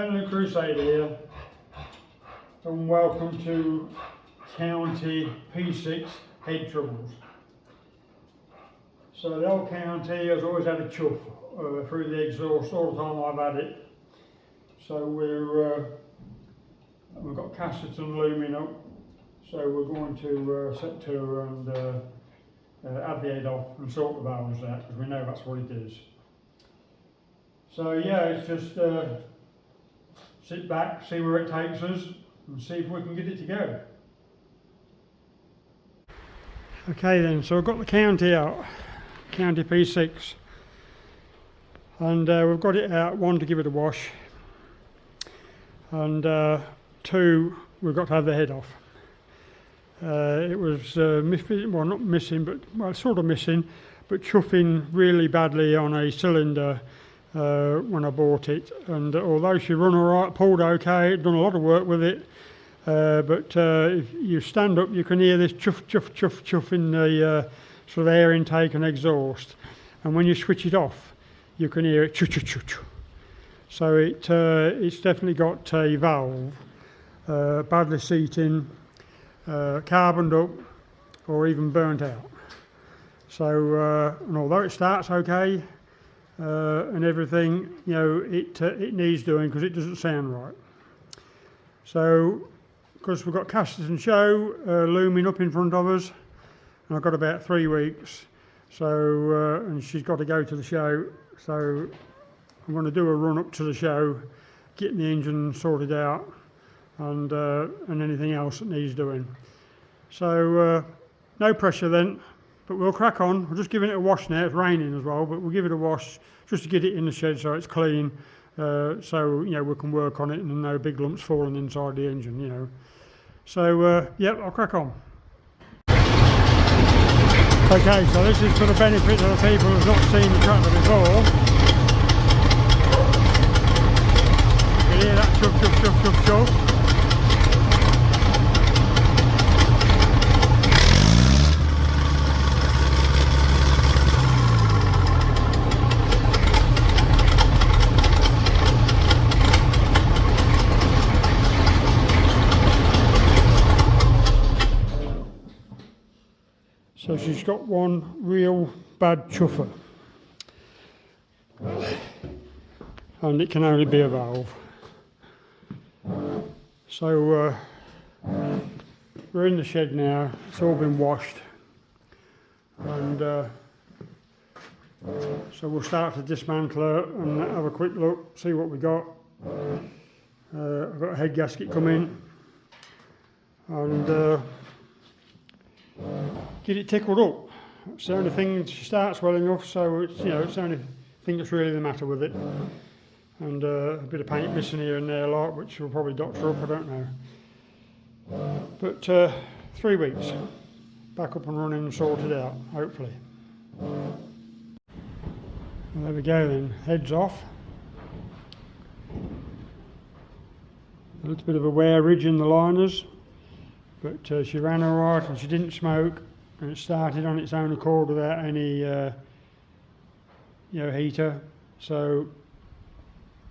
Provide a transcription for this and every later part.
Penley Crusader here, and welcome to County P6 head troubles. So the old County has always had a chuff through the exhaust all the time I've had it. So we've got Casterton looming up, so we're going to set to her and have the head off and sort the valves out, because we know that's what it is. So yeah, it's just sit back, see where it takes us, and see if we can get it to go. Okay then, so I've got the County out, County P6, and we've got it out, one to give it a wash, and two, we've got to have the head off. It was well, not missing, but well, sort of missing, but chuffing really badly on a cylinder when I bought it. And although she run alright, pulled okay, done a lot of work with it, but if you stand up, you can hear this chuff, chuff, chuff, chuff in the sort of air intake and exhaust. And when you switch it off, you can hear it choo choo choo choo. So it's definitely got a valve badly seating, carboned up, or even burnt out. So and although it starts okay and everything, you know, it needs doing because it doesn't sound right. So because we've got Casterton Show looming up in front of us, and I've got about 3 weeks, so and she's got to go to the show, so I'm going to do a run up to the show, getting the engine sorted out, and anything else that needs doing. So no pressure then, but we'll crack on. We're just giving it a wash now. It's raining as well, but we'll give it a wash just to get it in the shed so it's clean, so you know we can work on it and no big lumps falling inside the engine, you know. So yep, I'll crack on. Okay, so this is for the benefit of the people who've not seen the tractor before. You can hear that chuff, chuff, chuff, chuff, chuff. So she's got one real bad chuffer, and it can only be a valve. So we're in the shed now, it's all been washed, and so we'll start to dismantle her and have a quick look, see what we got. I've got a head gasket coming, and get it tickled up. It's the only thing. She starts well enough, so it's, you know, it's the only thing that's really the matter with it. And a bit of paint missing here and there, like, which will probably doctor up, I don't know. But 3 weeks, back up and running and sorted out, hopefully. Well, there we go then, heads off. A little bit of a wear ridge in the liners, but she ran alright and she didn't smoke, and it started on its own accord without any you know, heater, so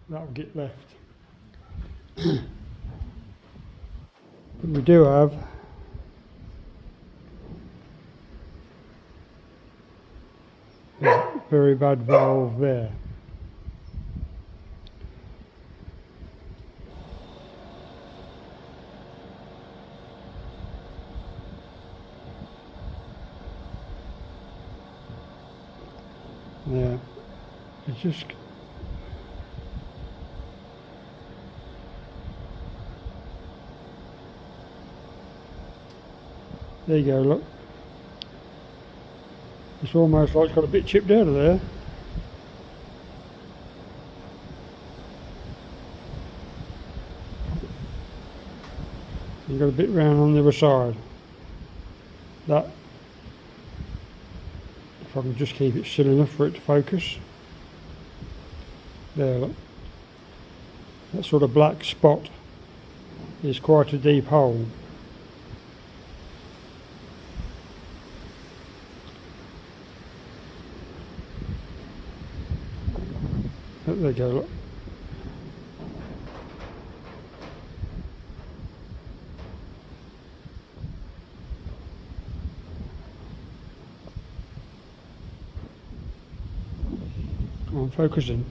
that will get left. But we do have a very bad valve there. Yeah, it's just there you go, look. It's almost like it's got a bit chipped out of there. You've got a bit round on the other side. That, if I can just keep it still enough for it to focus. There, look. That sort of black spot is quite a deep hole. There you go, look. I'm focusing.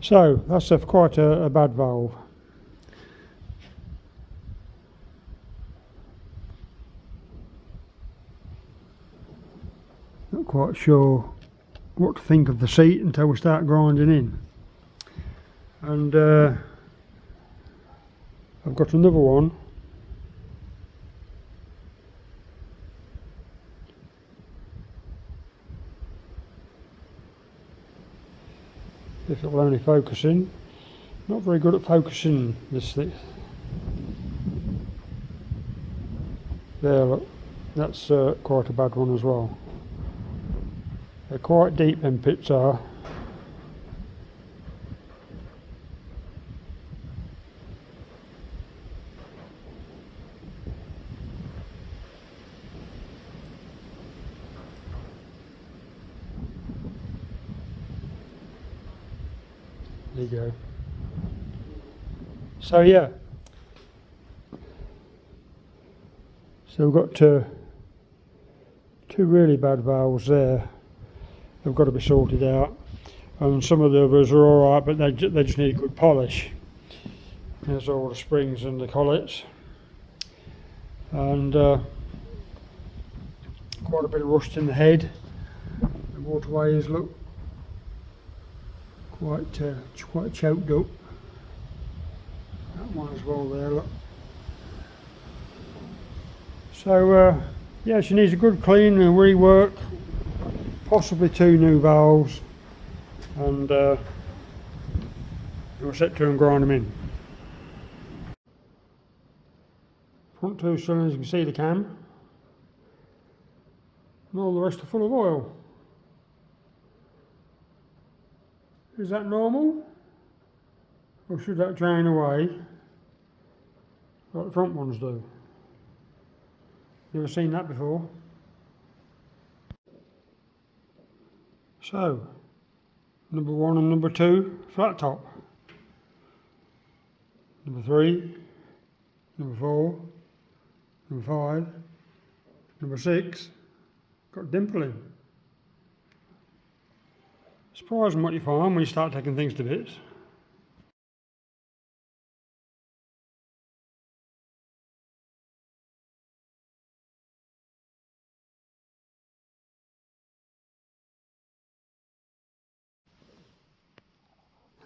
So that's quite a bad valve. Not quite sure what to think of the seat until we start grinding in. And I've got another one. If it'll only focus in. Not very good at focusing this thing. There, look, that's quite a bad one as well. They're quite deep, them pits are. There you go. So yeah, so we've got two really bad valves there. They've got to be sorted out, and some of the others are all right, but they just need a good polish. There's all the springs and the collets, and quite a bit of rust in the head. The waterways look quite choked up. That one as well there, look. So yeah, she needs a good clean and rework, possibly 2 new valves, and we'll set to and grind them in. Front 2 cylinders, you can see the cam, and all the rest are full of oil. Is that normal? Or should that drain away like the front ones do? You ever seen that before? So, number 1 and number 2, flat top. Number 3, number 4, number 5, number 6, got dimple in. Surprising what you find when you start taking things to bits.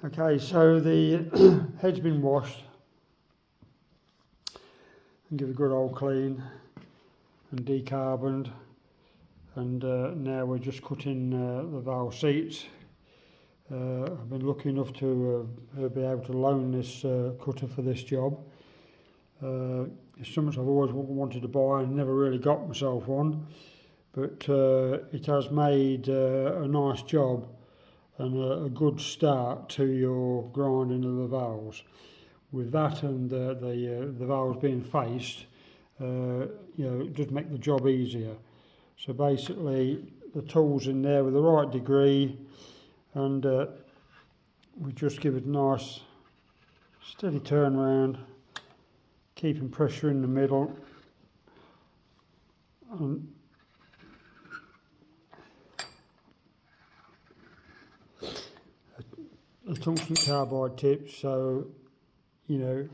Okay, so the head's been washed and give a good old clean and decarboned, and now we're just cutting the valve seats. I've been lucky enough to be able to loan this cutter for this job. It's something I've always wanted to buy and never really got myself one, but it has made a nice job and a good start to your grinding of the valves. With that and the valves being faced, you know, it does make the job easier. So basically, the tool's in there with the right degree, and we just give it a nice steady turn round, keeping pressure in the middle, and a tungsten carbide tip, so you know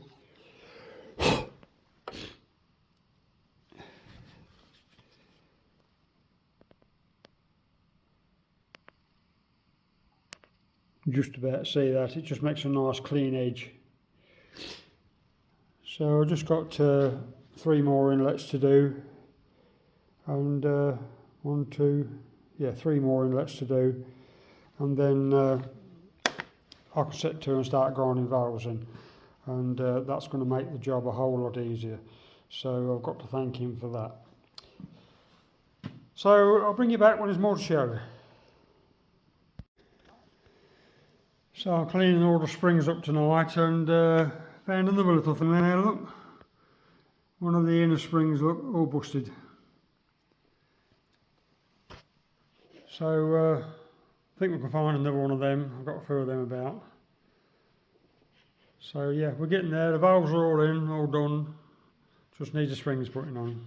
just about see that, it just makes a nice clean edge. So I've just got 3 more inlets to do, and 3 more inlets to do, and then I can set to and start grinding valves in, and that's going to make the job a whole lot easier. So I've got to thank him for that. So I'll bring you back when there's more to show. So I'm cleaning all the springs up tonight, and found another little thing there, look. One of the inner springs, look, all busted. So I think we can find another one of them. I've got a few of them about. So yeah, we're getting there. The valves are all in, all done. Just needs the springs putting on.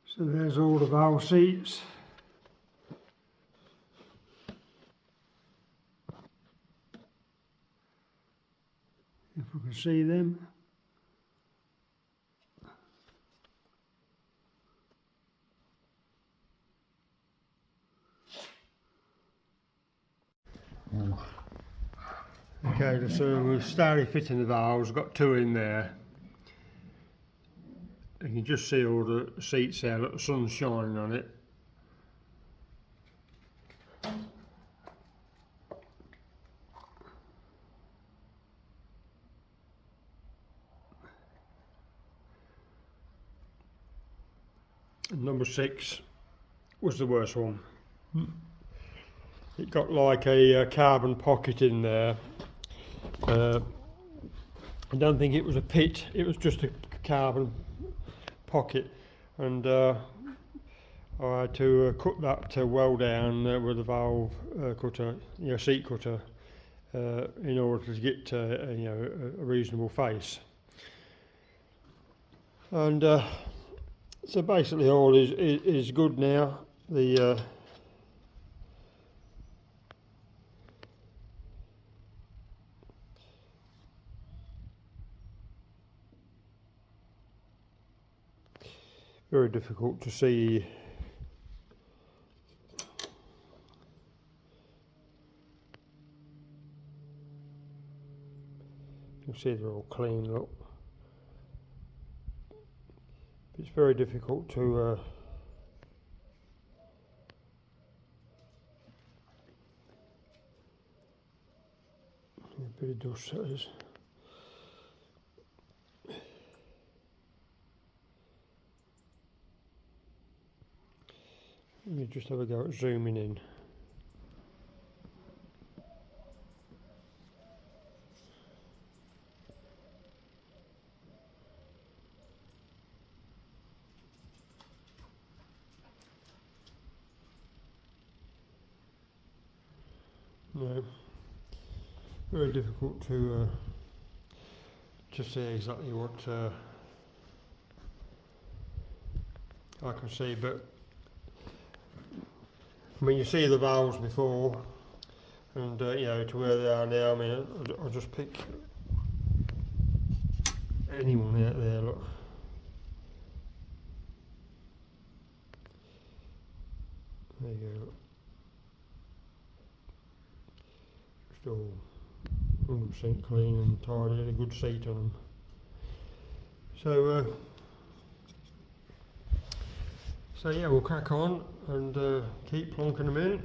So there's all the valve seats. If we can see them. Okay, so we've started fitting the valves, got 2 in there. You can just see all the seats there, look, the sun's shining on it. And number 6 was the worst one. It got like a carbon pocket in there. I don't think it was a pit, it was just a carbon pocket, and I had to cut that well down with a valve cutter, seat cutter, in order to get a reasonable face. And so basically all is good now. The very difficult to see. You can see they're all clean, look. It's very difficult to a bit of dust that is. Let me just have a go at zooming in. No, very difficult to see exactly what I can see, but I mean, you see the valves before, and to where they are now. I mean, I'll just pick anyone out there. Look, there you go. Look. Just all 100% clean and tidy. A good seat on them. So yeah, we'll crack on and keep plonking them in.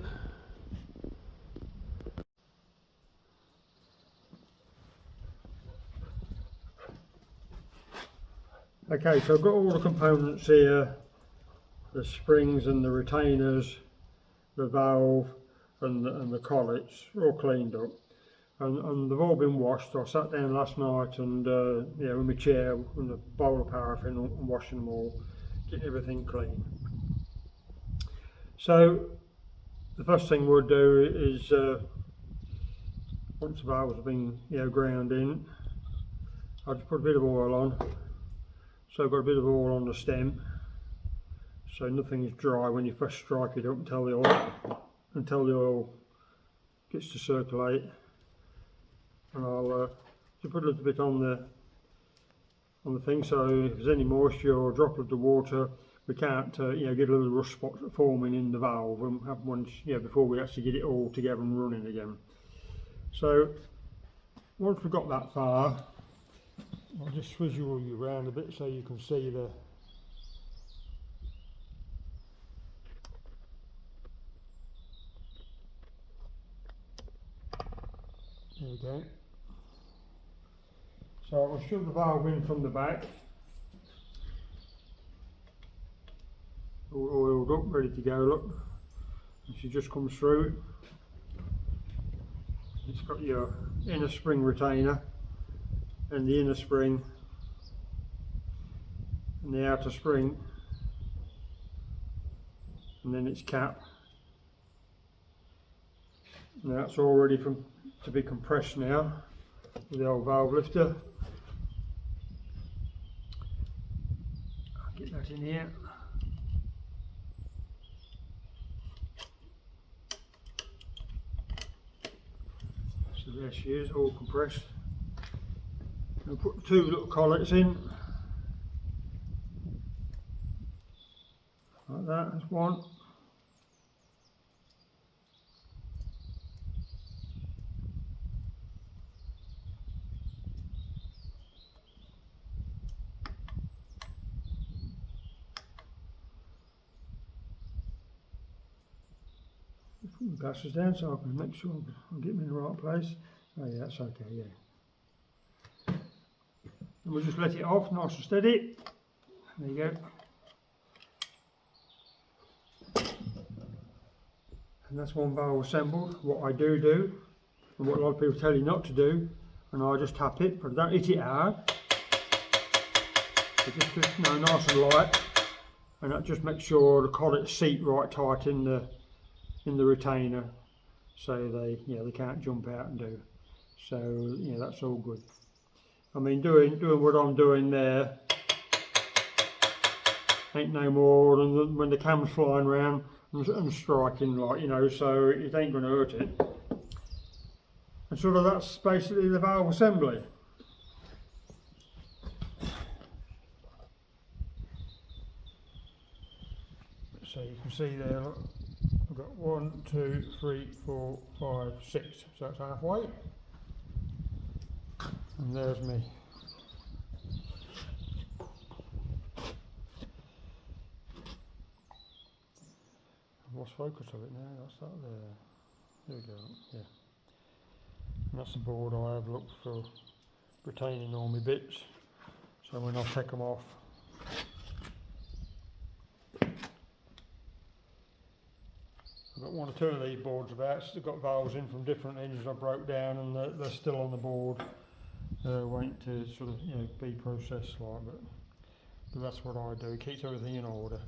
Okay, so I've got all the components here, the springs and the retainers, the valve and the collets, all cleaned up. And they've all been washed. I sat down last night and with my chair and a bowl of paraffin and washing them all, getting everything clean. So the first thing we'll do is once the valves have been ground in, I'll just put a bit of oil on. So I've got a bit of oil on the stem, so nothing is dry when you first strike it up until the oil gets to circulate. And I'll just put a little bit on the thing, so if there's any moisture or a droplet of water, we can't get a little rust spot forming in the valve and have one before we actually get it all together and running again. So once we've got that far, I'll just swizzle you around a bit so you can see the there we go. So I'll shove the valve in from the back, all oiled up, ready to go. Look, and she just comes through. It's got your inner spring retainer and the inner spring and the outer spring, and then its cap, Now it's all ready to be compressed now with the old valve lifter. I'll get that in here. So there she is, all compressed. I'll put 2 little collets in. Like that, that's one. Put the glasses down so I can make sure I'm getting in the right place. Oh yeah, that's okay, yeah. And we'll just let it off nice and steady. There you go. And that's one valve assembled. What I do, and what a lot of people tell you not to do, and I just tap it, but I don't hit it hard. So just nice and light, and that just makes sure the collets seat right tight in the retainer, so they can't jump out and do. So yeah, that's all good. I mean, doing what I'm doing there ain't no more than when the cam's flying around and striking, like, you know, so it ain't going to hurt it. And sort of that's basically the valve assembly. So you can see there, look, I've got 1, 2, 3, 4, 5, 6, so that's halfway. And there's me. I've lost focus of it now, that's that there. There we go, yeah. And that's the board I have looked for retaining all my bits, so when I take them off, I've got 1 or 2 of these boards about. They've got valves in from different engines I broke down, and they're still on the board, waiting to sort of, you know, be processed, like. But that's what I do. Keeps everything in order.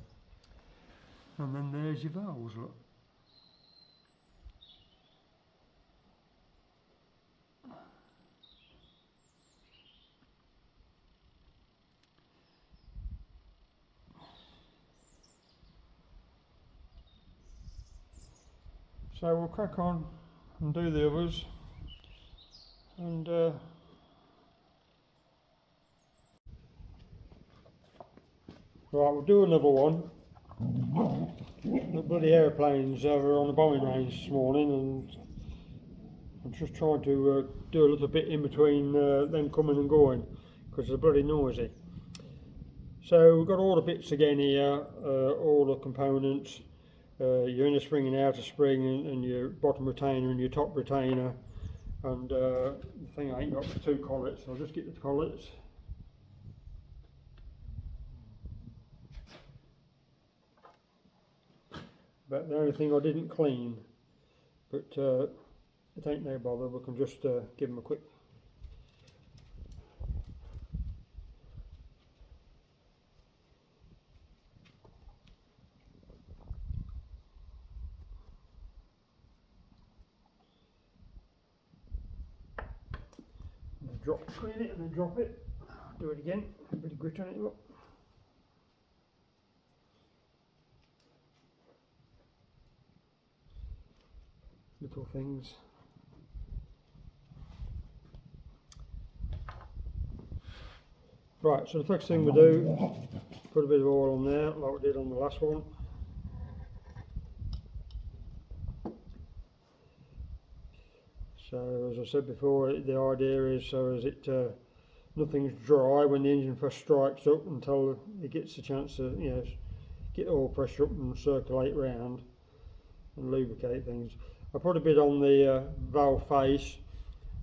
And then there's your valves, look. So we'll crack on and do the others, and right, we'll do another one. The bloody aeroplanes were on the bombing range this morning, and I'm just trying to do a little bit in between them coming and going, because they're bloody noisy. So we've got all the bits again here, all the components. Your inner spring and outer spring, and your bottom retainer and your top retainer, and the thing I ain't got for 2 collets, so I'll just get the collets. But the only thing I didn't clean, but it ain't no bother, we can just give them a quick. Clean it and then drop it. Do it again. A bit of grit on it, look. Little things. Right, so the first thing we do, put a bit of oil on there, like we did on the last one. So as I said before, the idea is so as it nothing's dry when the engine first strikes up, until it gets a chance to, you know, get oil pressure up and circulate round and lubricate things. I put a bit on the valve face,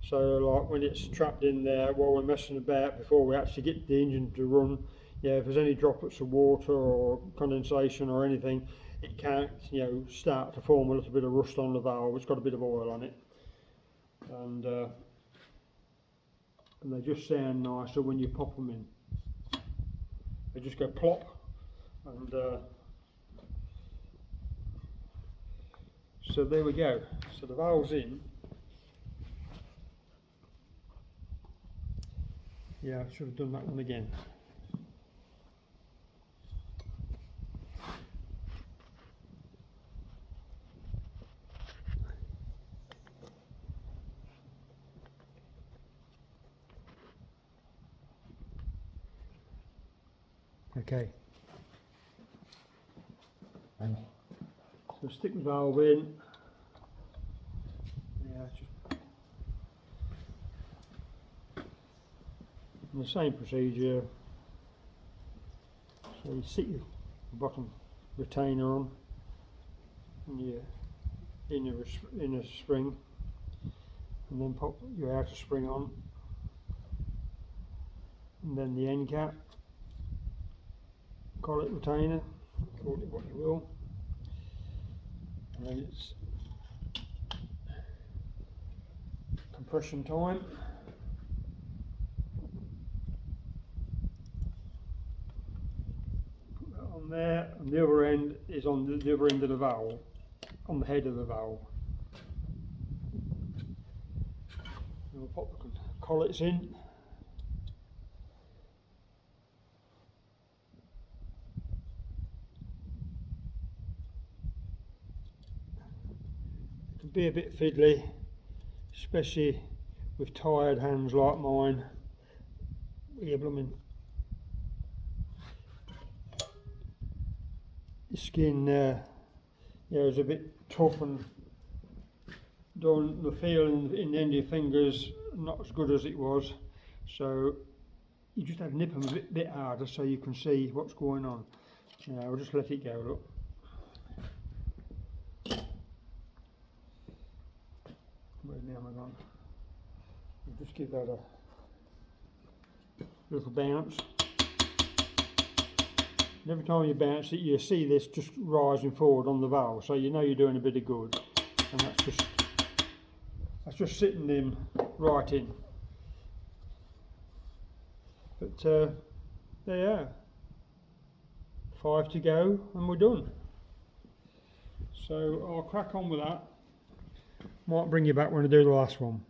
so like when it's trapped in there while we're messing about before we actually get the engine to run, yeah, if there's any droplets of water or condensation or anything, it can't, you know, start to form a little bit of rust on the valve. It's got a bit of oil on it. And they just sound nicer when you pop them in. They just go plop, and So there we go. So the valve's in. Yeah, I should have done that one again. Okay. So stick the valve in. Yeah, just the same procedure. So you stick your bottom retainer on and your inner spring, and then pop your outer spring on, and then the end cap, collet retainer, call it what you will, and then it's compression time. Put that on there, and the other end is on the other end of the valve, on the head of the valve. And we'll pop the collets in. It can be a bit fiddly, especially with tired hands like mine. Yeah, blooming the skin is a bit tough, and the feel in the end of your fingers not as good as it was, so you just have to nip them a bit harder so you can see what's going on. Now I'll just let it go, look. Where's the hammer gone? We'll just give that a little bounce. And every time you bounce it, you see this just rising forward on the valve, so you know you're doing a bit of good. And that's just sitting them right in. But there you are. 5 to go and we're done. So I'll crack on with that. Might bring you back when I do the last one.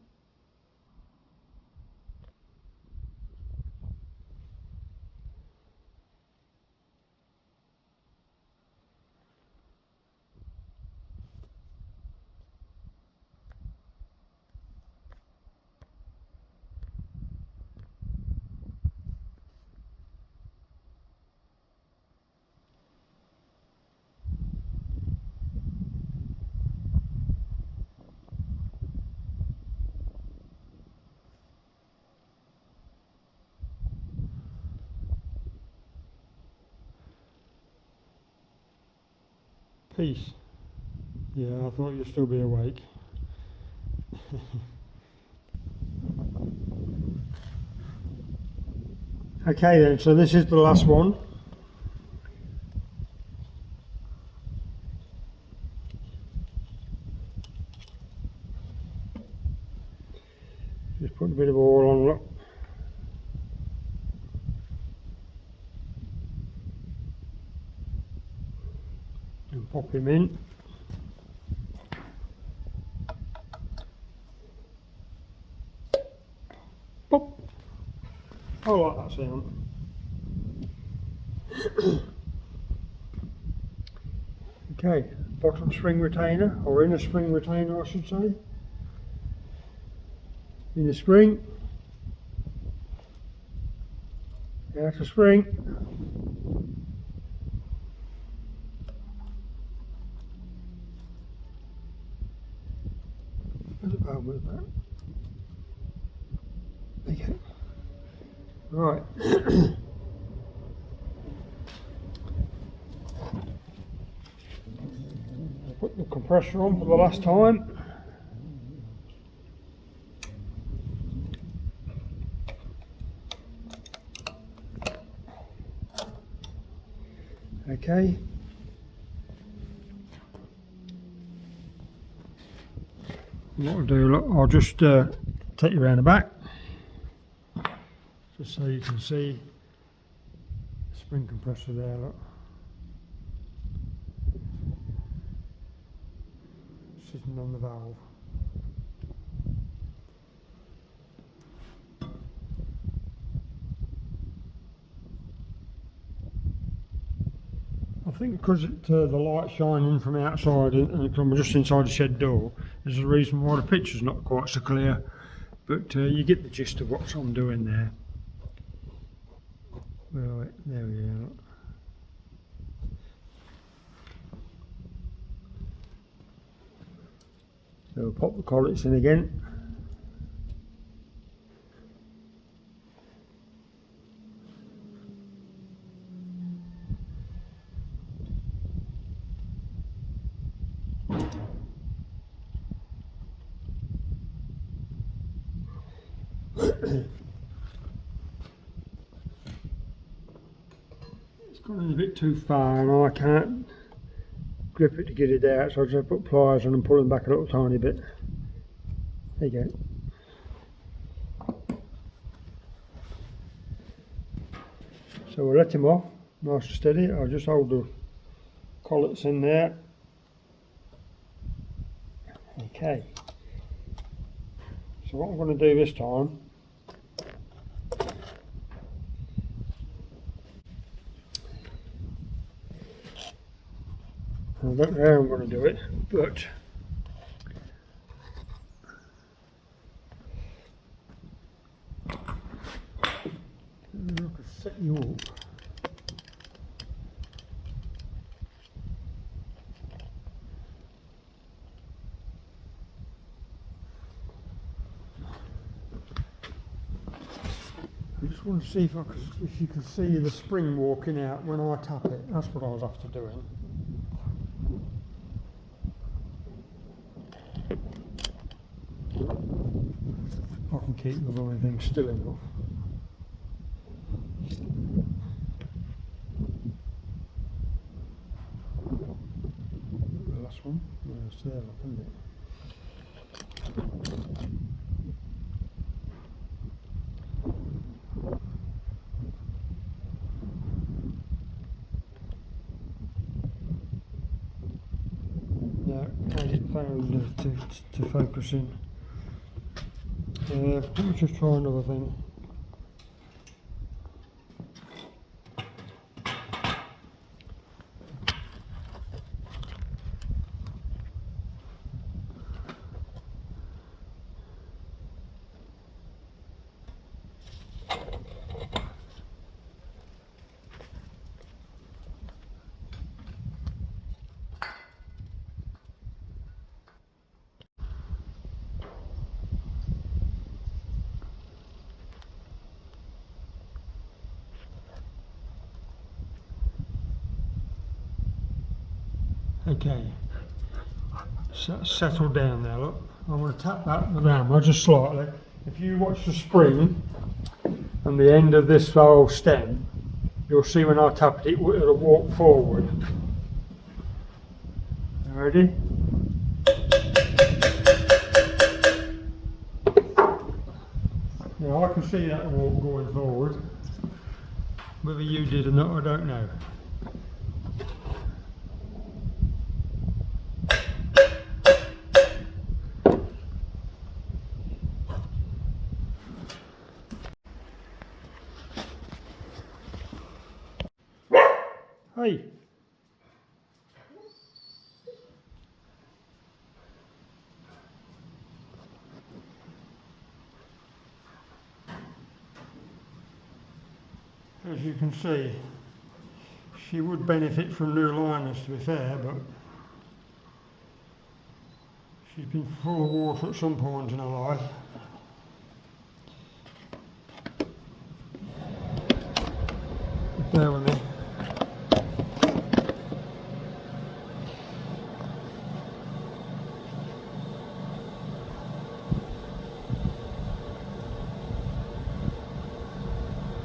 Peace. Yeah, I thought you'd still be awake. Okay then, so this is the last one. Just put a bit of oil on, look. And pop him in. Pop. I like that sound. Okay, bottom spring retainer, or inner spring retainer I should say. Inner spring. Outer spring. Where's the valve with that? Okay. Right. I'll put the compressor on for the last time. Okay. What I'll do, look, I'll just take you around the back, just so you can see the spring compressor there, look. sitting on the valve. I think because the light shining from outside and from just inside the shed door is the reason why the picture's not quite so clear, but you get the gist of what I'm doing there. Right, there we are. So we'll pop the collets in again. It's gone in a bit too far and I can't grip it to get it out, so I just put pliers on and pull them back a little tiny bit. There you go. So we'll let him off, nice and steady. I'll just hold the collets in there. Okay. So what I'm going to do this time, I don't know how I'm going to do it, but I could set you up. I just want to see if you can see the spring walking out when I tap it. That's what I was after doing. I can keep the blooming thing still enough. The last one, it's there, look, isn't it? No, I didn't found to focus in. Let me just try another thing. Okay, so settle down now, look. I'm going to tap that with the hammer just slightly. If you watch the spring and the end of this valve stem, you'll see when I tap it, it'll walk forward. Ready? Now I can see that walk going forward. Whether you did or not, I don't know. Hey! As you can see, she would benefit from new liners, to be fair, but she's been full of water at some point in her life. Bear with me.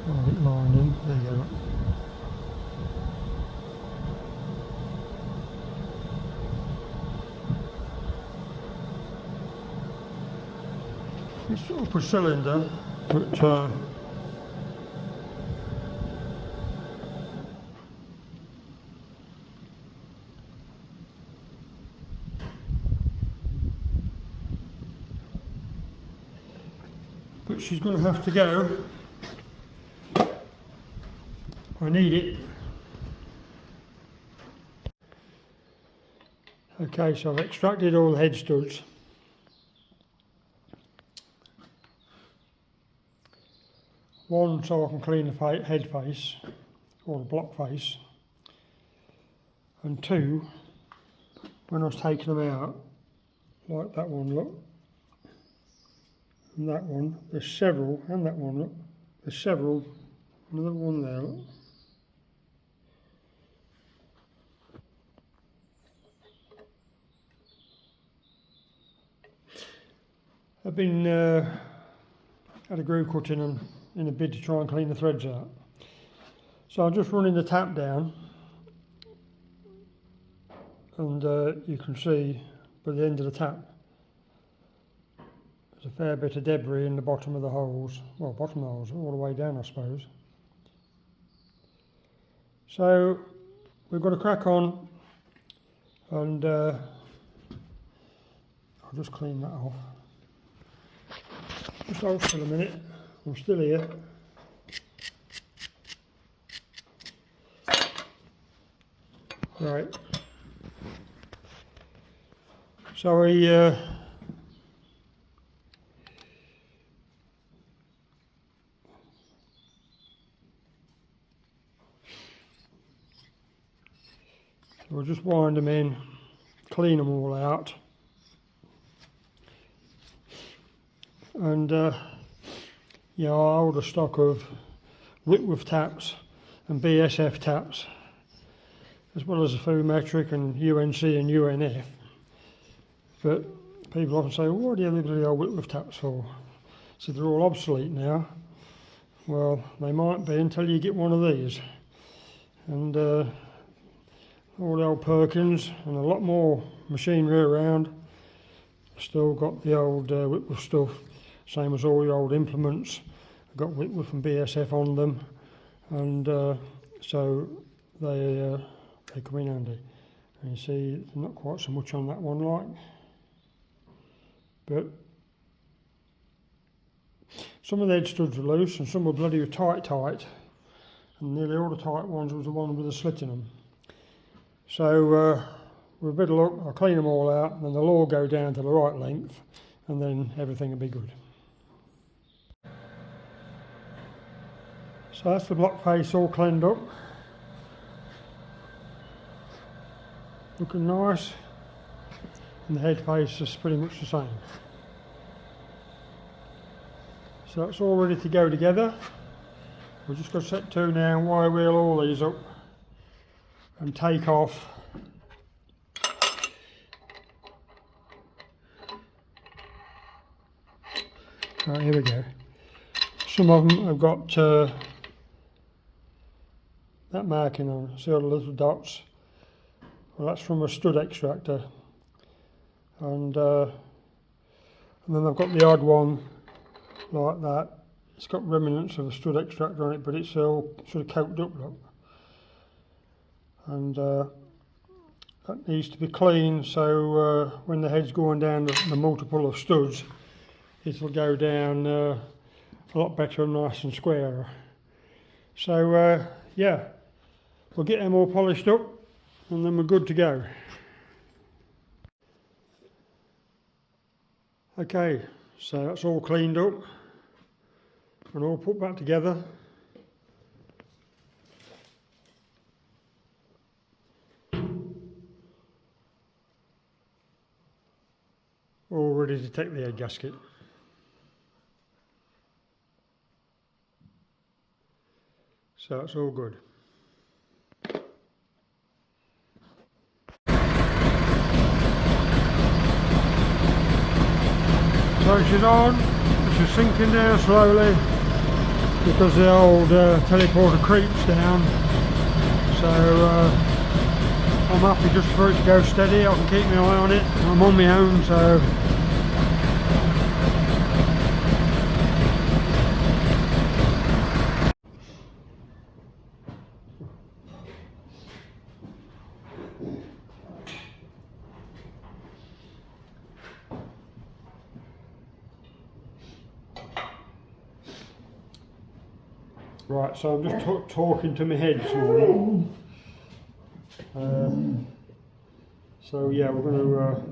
Got it lined in. There you go. It's sort of a cylinder, but but she's going to have to go. I need it. Okay, so I've extracted all the head studs. One, so I can clean the head face, or the block face. And two, when I was taking them out, like that one, look, and that one, there's several, and that one, look, there's several, another one there, look. I've been had a groove cut in a bid to try and clean the threads out. So I'm just running the tap down, and you can see by the end of the tap there's a fair bit of debris in the bottom of the holes, well, bottom of the holes, all the way down I suppose. So we've got to crack on, and I'll just clean that off. Just hold still a minute, I'm still here. Right. So we'll just wind them in, clean them all out, and yeah, I hold a stock of Whitworth taps and BSF taps, as well as a few metric and UNC and UNF. But people often say, well, what do you have the old Whitworth taps for? So they're all obsolete now. Well, they might be until you get one of these. And all the old Perkins and a lot more machinery around still got the old Whitworth stuff, same as all the old implements. Got Whitworth and BSF on them, and so they come in handy. And you see, not quite so much on that one, like, but some of the head studs were loose and some were bloody tight, and nearly all the tight ones was the one with the slit in them. So with a bit of luck, I'll clean them all out, and then they'll all go down to the right length, and then everything will be good. So that's the block face all cleaned up. Looking nice. And the head face is pretty much the same. So that's all ready to go together. We're just going to set to now and wire wheel all these up and take off right, here we go. Some of them have got that marking on, see all the little dots? Well, that's from a stud extractor, and then I've got the odd one like that. It's got remnants of a stud extractor on it, but it's all sort of coated up, look. And that needs to be clean, so when the head's going down the multiple of studs, it'll go down a lot better and nice and square. So yeah, we'll get them all polished up and then we're good to go. Okay, so that's all cleaned up and all put back together. All ready to take the head gasket. So it's all good. So she's on, she's sinking down slowly because the old teleporter creeps down. So I'm happy just for it to go steady. I can keep my eye on it. I'm on my own, so Right, so I'm just talking to my head this morning. So yeah, we're going to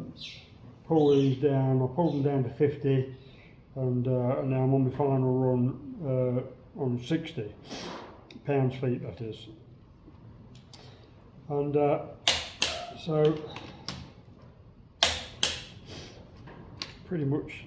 pull these down. I pulled them down to 50, and now I'm on my final run on 60 pounds-feet, that is. And so pretty much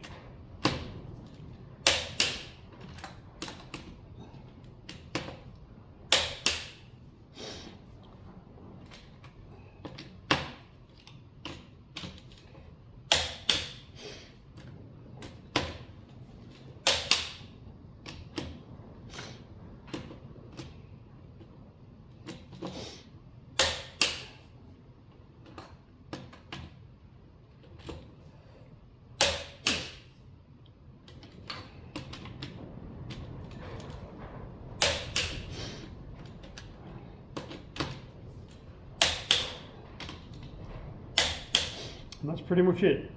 and that's pretty much it.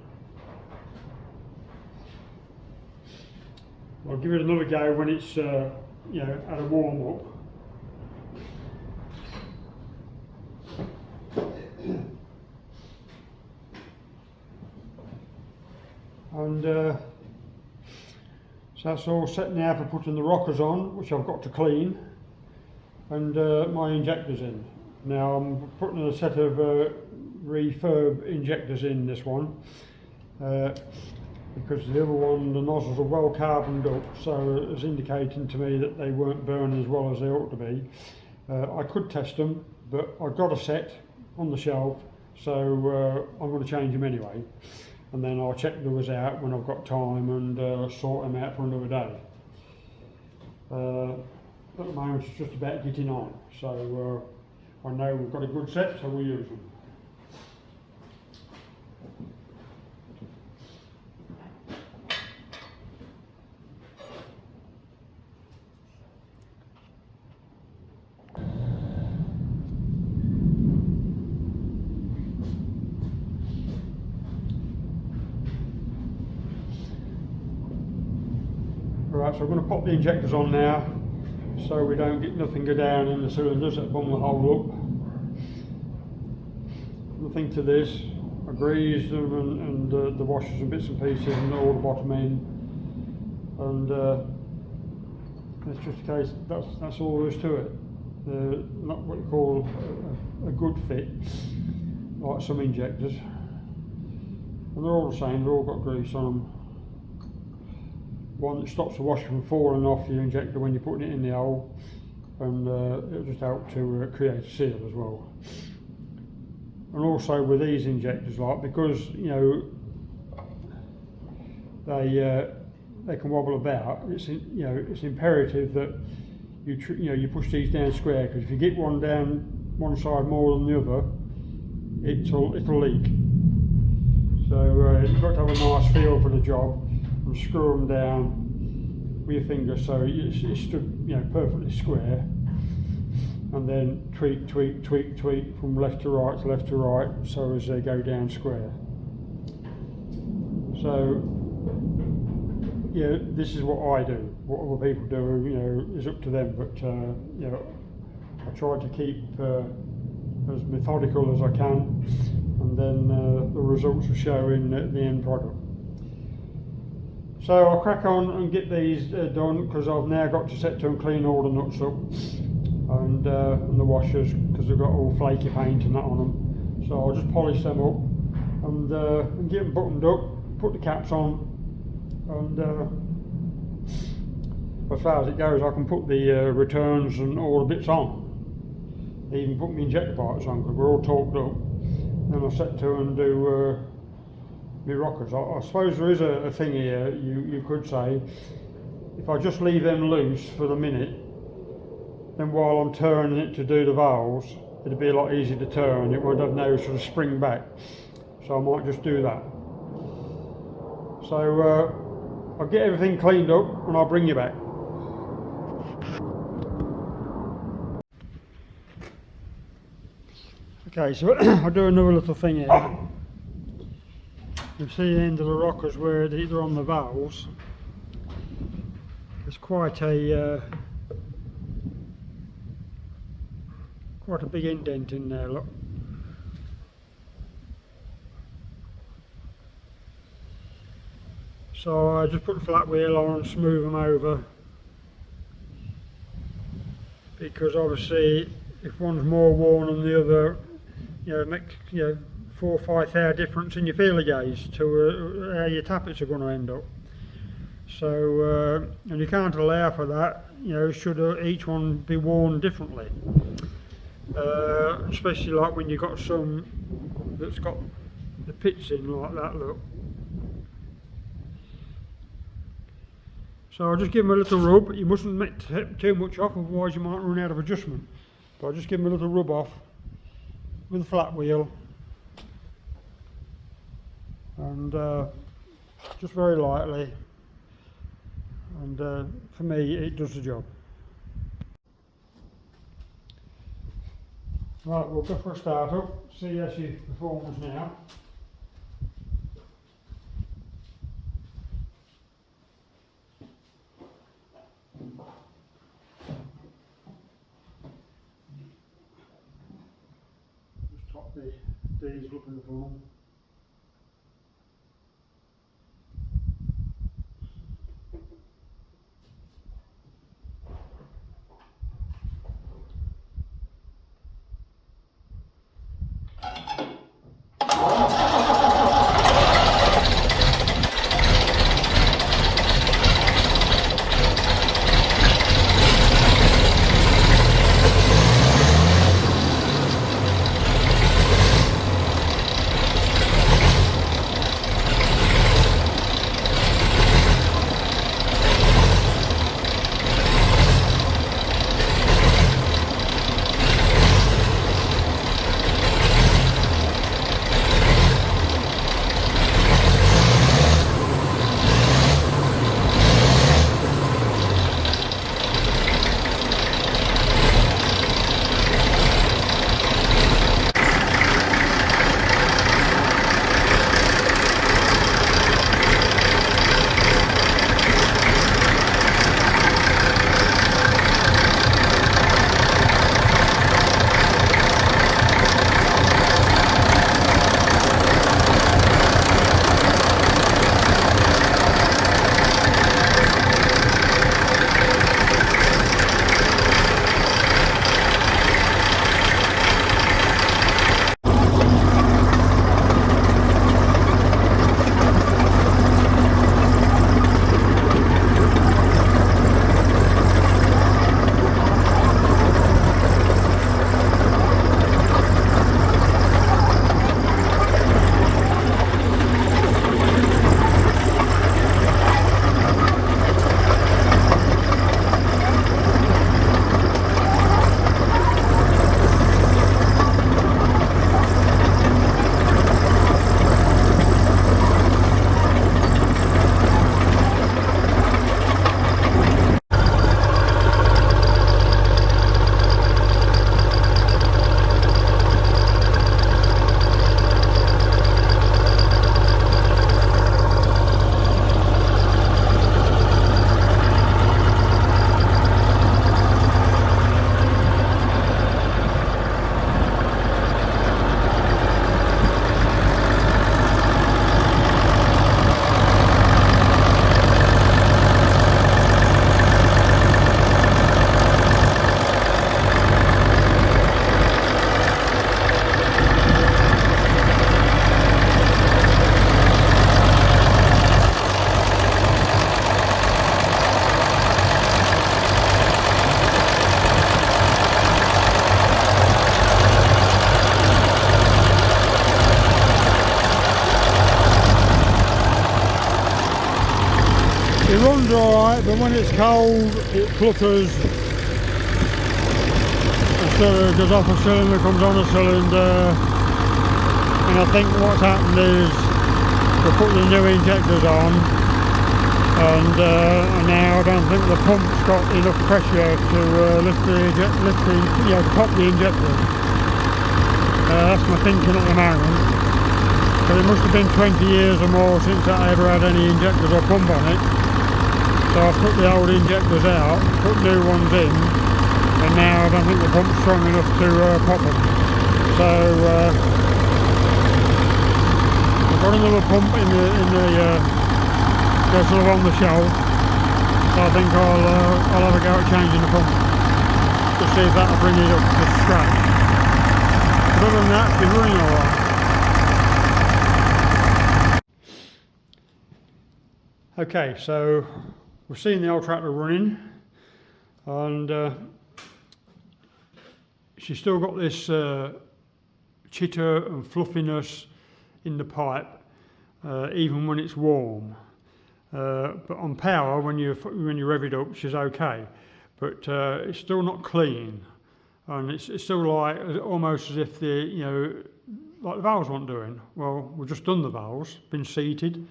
I'll give it another go when it's you know, at a warm up. And so that's all set now for putting the rockers on, which I've got to clean, and my injectors in. Now I'm putting a set of refurb injectors in this one, because the other one, the nozzles are well carboned up, so it's indicating to me that they weren't burning as well as they ought to be. I could test them, but I've got a set on the shelf, so I'm going to change them anyway, and then I'll check those out when I've got time and sort them out for another day. At the moment it's just about getting on, so I know we've got a good set, so we'll use them. Right, so I'm going to pop the injectors on now, so we don't get nothing go down in the cylinders that bung the hole up. Nothing to this. I greased them and the washers and bits and pieces and all the bottom end, and it's just a case, that's all there is to it. Not what you call a good fit, like some injectors, and they're all the same, they've all got grease on them. One that stops the washer from falling off your injector when you're putting it in the hole, and it'll just help to create a seal as well. And also with these injectors, like, because you know they can wobble about, it's it's imperative that you push these down square, because if you get one down one side more than the other, it'll leak. So you've got to have a nice feel for the job and screw them down with your finger so it's stood perfectly square, and then tweak from left to right so as they go down square. So yeah, this is what I do. What other people do, is up to them. But I try to keep as methodical as I can, and then the results will show in the end product. So I'll crack on and get these done, because I've now got to set to and clean all the nuts up and the washers, because they've got all flaky paint and that on them. So I'll just polish them up and get them buttoned up, put the caps on, and as far as it goes, I can put the returns and all the bits on. Even put my injector parts on, because we're all torqued up. Then I'll set to and do my rockers. I suppose there is a thing here, you could say, if I just leave them loose for the minute, then while I'm turning it to do the valves, it'd be a lot easier to turn. It won't have no sort of spring back. So I might just do that. So I'll get everything cleaned up and I'll bring you back. Okay, so I'll do another little thing here. You see the end of the rockers where they're on the valves. There's quite a quite a big indent in there, look. So I just put the flat wheel on and smooth them over, because obviously if one's more worn than the other, it makes 4 or 5 hair difference in your feeler gauge to how your tappets are going to end up. So and you can't allow for that, should each one be worn differently, especially like when you've got some that's got the pits in like that, look. So I'll just give them a little rub. You mustn't make too much off, otherwise you might run out of adjustment. But I'll just give them a little rub off with a flat wheel, and just very lightly, and for me it does the job. Right, we'll go for a start up, see how she performs now. Just top the diesel up in the form. It runs alright, but when it's cold it flutters. The cylinder goes off a cylinder, comes on a cylinder, and I think what's happened is we put the new injectors on, and now I don't think the pump's got enough pressure to top the injectors. That's my thinking at the moment. But it must have been 20 years or more since I ever had any injectors or pump on it. So I put the old injectors out, put new ones in, and now I don't think the pump's strong enough to pop them. So I've got another pump in the sort of on the shelf, so I think I'll have a go at changing the pump to see if that'll bring it up to scratch. But other than that, it's been running alright. Okay, so we've seen the old tractor running, and she's still got this chitter and fluffiness in the pipe, even when it's warm. But on power, when you rev it up, she's okay. But it's still not clean, and it's still like almost as if like the valves weren't doing. Well, we've just done the valves, been seated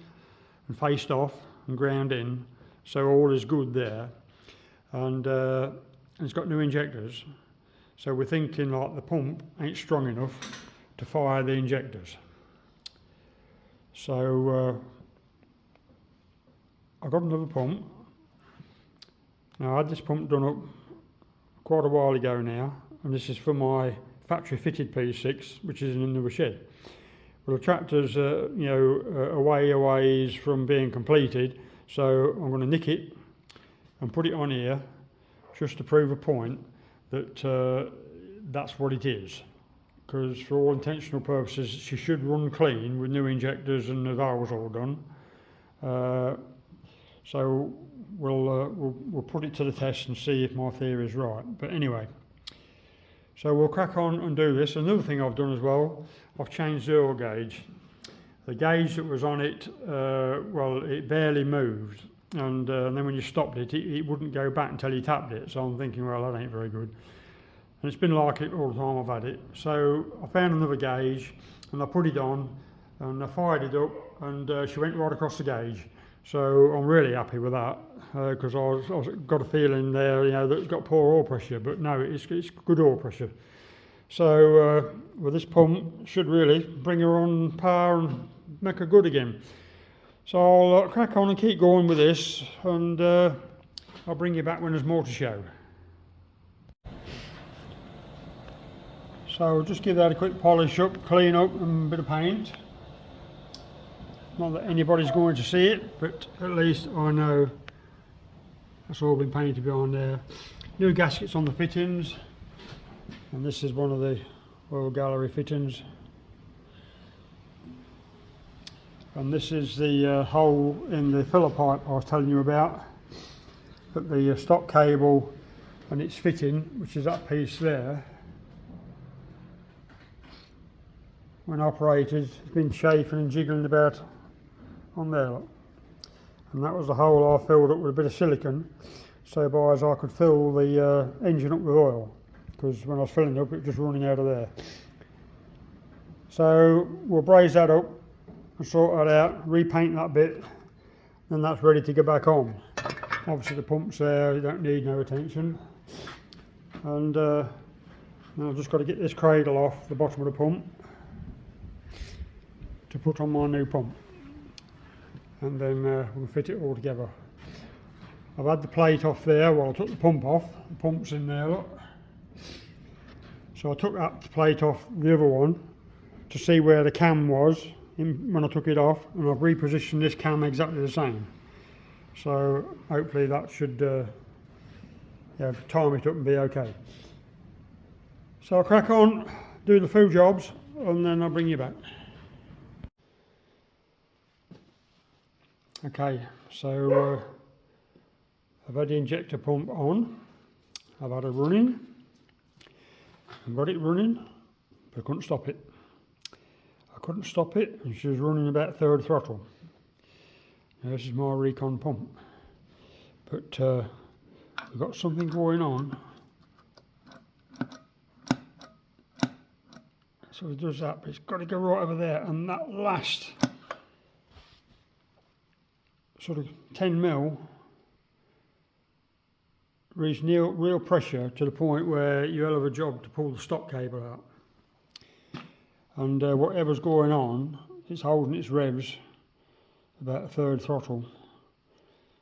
and faced off and ground in, so all is good there, and it's got new injectors, so we're thinking like the pump ain't strong enough to fire the injectors. So I got another pump. Now I had this pump done up quite a while ago now, and this is for my factory fitted P6, which is in another shed. Well, the tractor's a ways from being completed, so I'm going to nick it and put it on here just to prove a point that that's what it is. Because for all intentional purposes, she should run clean with new injectors and the valves all done. So we'll put it to the test and see if my theory is right. But anyway, so we'll crack on and do this. Another thing I've done as well, I've changed the oil gauge. The gauge that was on it, well, it barely moved, and then when you stopped it, it wouldn't go back until you tapped it. So I'm thinking, well, that ain't very good. And it's been like it all the time I've had it. So I found another gauge, and I put it on, and I fired it up, and she went right across the gauge. So I'm really happy with that, because I've got a feeling there, that it's got poor oil pressure, but no, it's good oil pressure. So with this pump, should really bring her on par and make her good again. So I'll crack on and keep going with this, and I'll bring you back when there's more to show. So just give that a quick polish up, clean up, and a bit of paint. Not that anybody's going to see it, but at least I know that's all been painted behind there. New gaskets on the fittings, and this is one of the oil gallery fittings. And this is the hole in the filler pipe I was telling you about. But the stock cable and its fitting, which is that piece there, when operated, it's been chafing and jiggling about on there, look. And that was the hole I filled up with a bit of silicone, so by as I could fill the engine up with oil, because when I was filling it up, it was just running out of there. So we'll braze that up and sort that out, repaint that bit, then that's ready to go back on. Obviously the pump's there, you don't need no attention. And now I've just got to get this cradle off the bottom of the pump to put on my new pump, and then we'll fit it all together. I've had the plate off there while I took the pump off. The pump's in there, look. So I took that plate off the other one to see where the cam was when I took it off, and I've repositioned this cam exactly the same. So hopefully that should time it up and be okay. So I'll crack on, do the few jobs, and then I'll bring you back. Okay, so I've had the injector pump on, I've had it running, I've got it running, but I couldn't stop it. I couldn't stop it, and she was running about third throttle. Now, this is my Recon pump, but we've got something going on. So it does that, but it's got to go right over there, and that last sort of 10 mil reach real pressure to the point where you'll have a job to pull the stock cable out. And whatever's going on, it's holding its revs about a third throttle.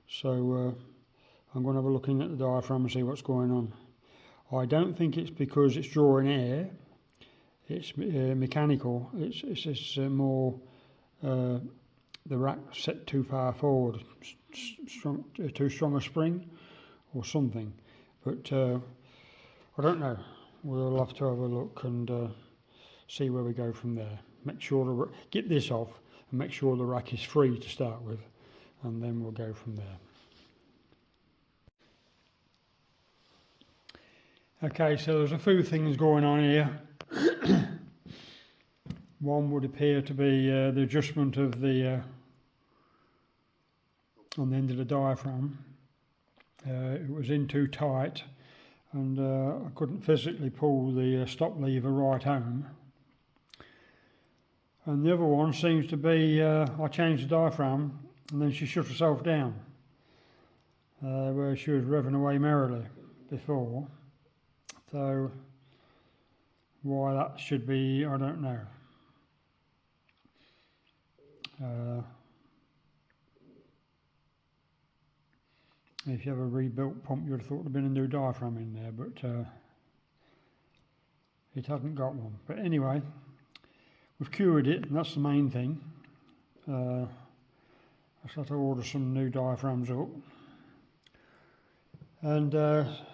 So I'm going to have a look in at the diaphragm and see what's going on. I don't think it's because it's drawing air. It's mechanical. It's just more the rack set too far forward, too strong a spring or something. But I don't know. We'll have to have a look and see where we go from there. Make sure get this off and make sure the rack is free to start with, and then we'll go from there. Okay, so there's a few things going on here. One would appear to be the adjustment of the on the end of the diaphragm. It was in too tight, and I couldn't physically pull the stop lever right home. And the other one seems to be I changed the diaphragm and then she shut herself down, where she was revving away merrily before. So why that should be, I don't know. If you have a rebuilt pump, you'd have thought there'd been a new diaphragm in there, but it hasn't got one. But anyway, we've cured it, and that's the main thing. I just had to order some new diaphragms up. And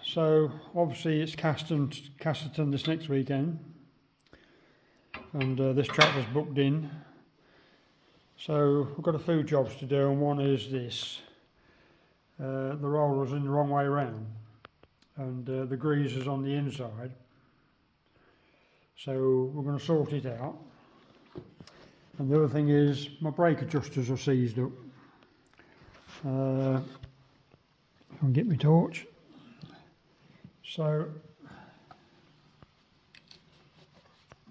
so obviously it's Casterton this next weekend, and this tractor's booked in. So we've got a few jobs to do, and one is this. The roller's in the wrong way round, and the greaser's on the inside. So we're going to sort it out. And the other thing is my brake adjusters are seized up. I'll get my torch. So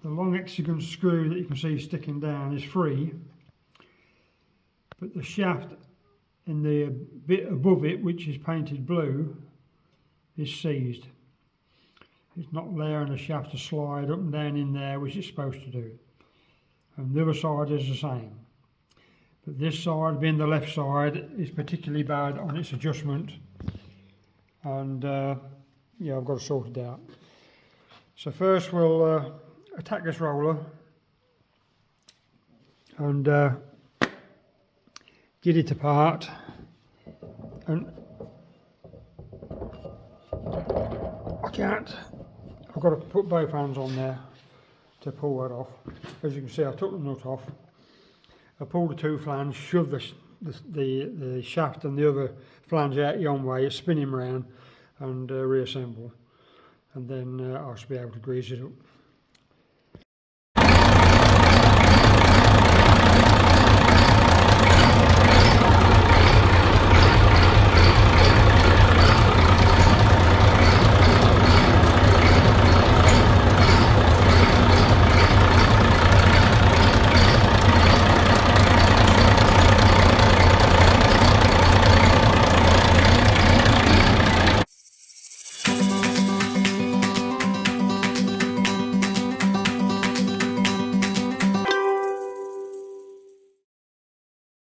the long hexagon screw that you can see sticking down is free, but the shaft in the bit above it, which is painted blue, is seized. It's not allowing the shaft to slide up and down in there, which it's supposed to do. And the other side is the same. But this side, being the left side, is particularly bad on its adjustment. And yeah, I've got to sort it out. So first we'll attack this roller and get it apart. And I can't. I've got to put both hands on there to pull that off. As you can see, I took the nut off. I pulled the two flanges, shoved the shaft and the other flange out yon way, spin him round and reassemble. And then I should be able to grease it up.